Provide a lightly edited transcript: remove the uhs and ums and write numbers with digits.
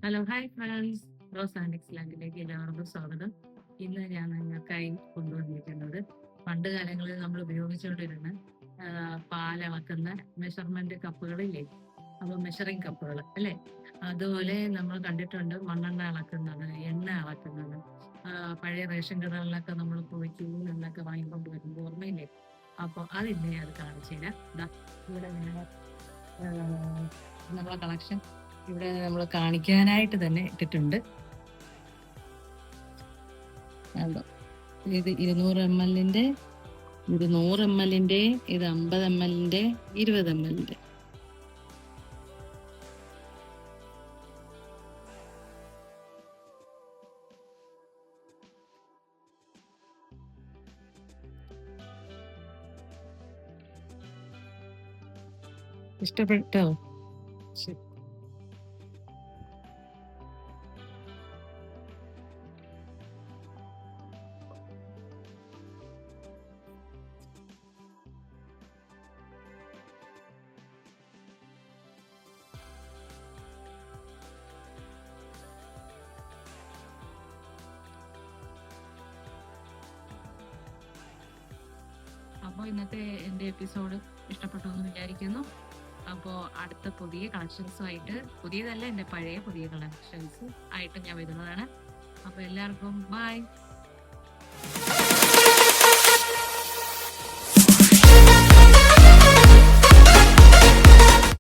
Hello hi friends, rose and എക്സ്ലാൻഡിലേക്ക് എല്ലാവർക്കും സ്വാഗതം. ഇന്ന് ഞാൻ നിങ്ങൾക്കായി കൊണ്ടുവന്നിരിക്കുന്നത് പണ്ട് കാലങ്ങളിൽ നമ്മൾ ഉപയോഗിച്ചുകൊണ്ടിരുന്ന പാലളക്കുന്ന മെഷർമെന്റ് കപ്പുകളില്ലേ, അപ്പോൾ മെഷറിംഗ് കപ്പുകൾ അല്ലേ, അതുപോലെ നമ്മൾ കണ്ടിട്ടുണ്ട് മണ്ണെണ്ണ അളക്കുന്നത്, എണ്ണ അളക്കുന്നത്. പഴയ റേഷൻ കടകളിലൊക്കെ നമ്മൾ പോയി ക്യൂ നിന്നൊക്കെ വാങ്ങിക്കൊണ്ട് വരുമ്പോൾ ഓർമ്മയില്ലേ? അപ്പോൾ അതിന്നെ അത് കാണിച്ചു തരാം. ഇവിടെ നമ്മളെ കളക്ഷൻ ഇവിടെ നമ്മൾ കാണിക്കാനായിട്ട് തന്നെ ഇട്ടിട്ടുണ്ട്. ഇത് 200 ml, ഇത് 100 ml, ഇത് 50 ml, 20 ml. ഇഷ്ടപ്പെട്ടോ? ശരി. അപ്പോൾ ഇന്നത്തെ എൻ്റെ എപ്പിസോഡ് ഇഷ്ടപ്പെട്ടു എന്ന് വിചാരിക്കുന്നു. അപ്പോൾ അടുത്ത പുതിയ കളക്ഷൻസുമായിട്ട്, പുതിയതല്ല, എൻ്റെ പുതിയ കളക്ഷൻസ് ആയിട്ട് ഞാൻ വരുന്നതാണ്. അപ്പോൾ എല്ലാവർക്കും ബൈ.